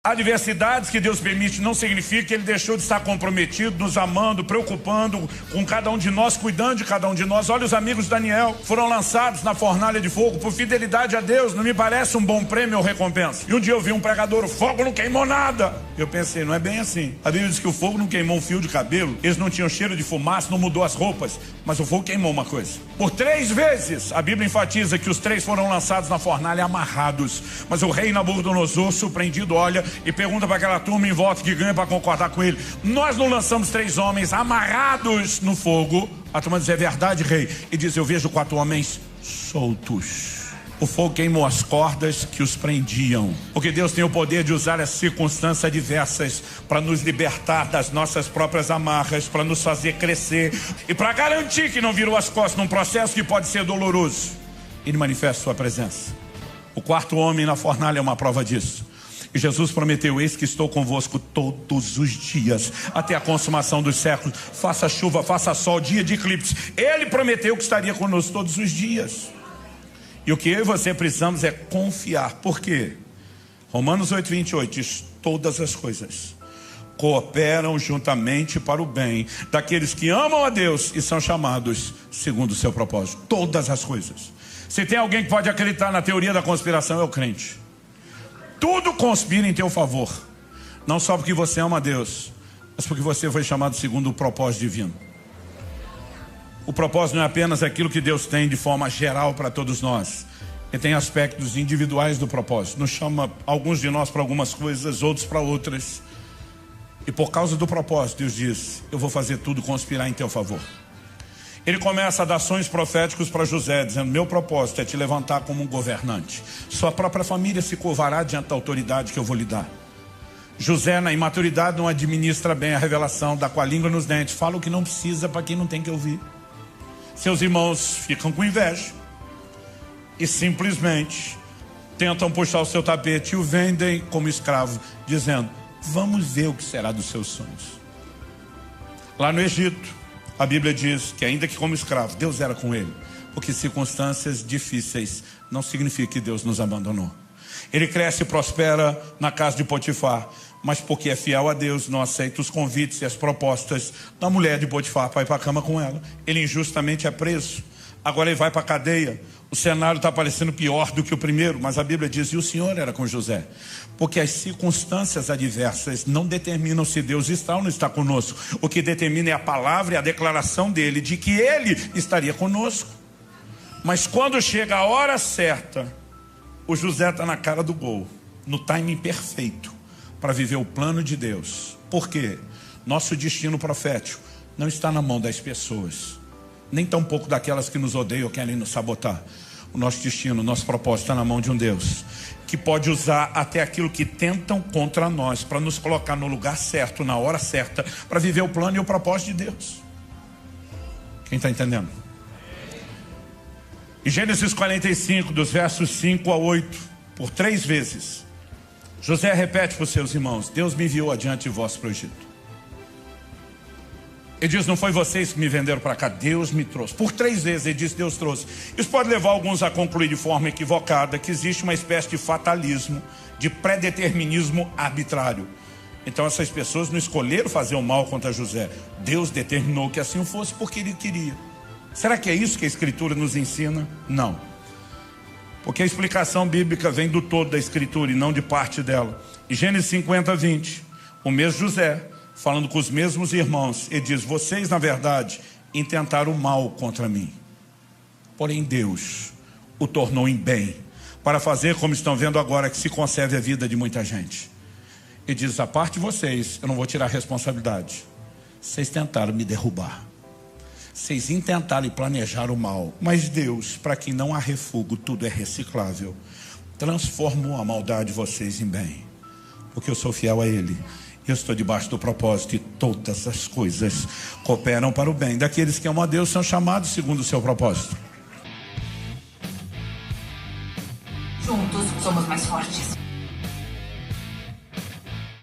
Adversidades que Deus permite não significa que Ele deixou de estar comprometido, nos amando, preocupando com cada um de nós, cuidando de cada um de nós. Olha, os amigos de Daniel foram lançados na fornalha de fogo por fidelidade a Deus. Não me parece um bom prêmio ou recompensa? E um dia eu vi um pregador: o fogo não queimou nada. Eu pensei, não é bem assim. A Bíblia diz que o fogo não queimou um fio de cabelo, eles não tinham cheiro de fumaça, não mudou as roupas, mas o fogo queimou uma coisa. Por 3 vezes, a Bíblia enfatiza que os 3 foram lançados na fornalha amarrados. Mas o rei Nabucodonosor, surpreendido, olha e pergunta para aquela turma em volta que ganha para concordar com ele: nós não lançamos 3 homens amarrados no fogo? A turma diz: é verdade, rei. E diz: eu vejo 4 homens soltos. O fogo queimou as cordas que os prendiam. Porque Deus tem o poder de usar as circunstâncias adversas para nos libertar das nossas próprias amarras, para nos fazer crescer e para garantir que não virou as costas num processo que pode ser doloroso. Ele manifesta sua presença. O 4º homem na fornalha é uma prova disso. E Jesus prometeu: eis que estou convosco todos os dias, até a consumação dos séculos. Faça chuva, faça sol, dia de eclipse. Ele prometeu que estaria conosco todos os dias. E o que eu e você precisamos é confiar. Por quê? Romanos 8:28 diz: todas as coisas cooperam juntamente para o bem daqueles que amam a Deus e são chamados segundo o seu propósito. Todas as coisas. Se tem alguém que pode acreditar na teoria da conspiração, é o crente. Tudo conspira em teu favor. Não só porque você ama a Deus, mas porque você foi chamado segundo o propósito divino. O propósito não é apenas aquilo que Deus tem de forma geral para todos nós. Ele tem aspectos individuais do propósito. Nos chama alguns de nós para algumas coisas, outros para outras. E por causa do propósito, Deus diz: eu vou fazer tudo conspirar em teu favor. Ele começa a dar sonhos proféticos para José, dizendo: meu propósito é te levantar como um governante. Sua própria família se curvará diante da autoridade que eu vou lhe dar. José, na imaturidade, não administra bem a revelação, dá com a língua nos dentes, fala o que não precisa para quem não tem que ouvir. Seus irmãos ficam com inveja e simplesmente tentam puxar o seu tapete e o vendem como escravo, dizendo: vamos ver o que será dos seus sonhos. Lá no Egito, a Bíblia diz que ainda que como escravo, Deus era com ele, porque circunstâncias difíceis não significa que Deus nos abandonou. Ele cresce e prospera na casa de Potifar, mas porque é fiel a Deus, não aceita os convites e as propostas da mulher de Potifar para ir para a cama com ela. Ele injustamente é preso. Agora ele vai para a cadeia. O cenário está parecendo pior do que o primeiro, mas a Bíblia diz: e o Senhor era com José. Porque as circunstâncias adversas não determinam se Deus está ou não está conosco. O que determina é a palavra e a declaração dele de que ele estaria conosco. Mas quando chega a hora certa, o José está na cara do gol, no timing perfeito para viver o plano de Deus. Por quê? Nosso destino profético não está na mão das pessoas, nem tampouco daquelas que nos odeiam ou querem nos sabotar. O nosso destino, o nosso propósito está na mão de um Deus que pode usar até aquilo que tentam contra nós para nos colocar no lugar certo, na hora certa, para viver o plano e o propósito de Deus. Quem está entendendo? Em Gênesis 45, dos versos 5 a 8, por 3 vezes, José repete para os seus irmãos: Deus me enviou adiante de vós para o Egito. Ele diz: não foi vocês que me venderam para cá, Deus me trouxe. Por 3 vezes ele diz: Deus trouxe. Isso pode levar alguns a concluir de forma equivocada que existe uma espécie de fatalismo, de predeterminismo arbitrário. Então essas pessoas não escolheram fazer o mal contra José. Deus determinou que assim fosse porque ele queria. Será que é isso que a Escritura nos ensina? Não. Porque a explicação bíblica vem do todo da Escritura e não de parte dela. Em Gênesis 50, 20, o mesmo José, falando com os mesmos irmãos, ele diz: vocês na verdade intentaram o mal contra mim, porém Deus o tornou em bem, para fazer como estão vendo agora, que se conserve a vida de muita gente. Ele diz: a parte de vocês, eu não vou tirar a responsabilidade. Vocês tentaram me derrubar, vocês intentaram e planejaram o mal, mas Deus, para quem não há refúgio, tudo é reciclável, transformou a maldade de vocês em bem, porque eu sou fiel a Ele. Eu estou debaixo do propósito e todas as coisas cooperam para o bem daqueles que amam a Deus, são chamados segundo o seu propósito. Juntos somos mais fortes.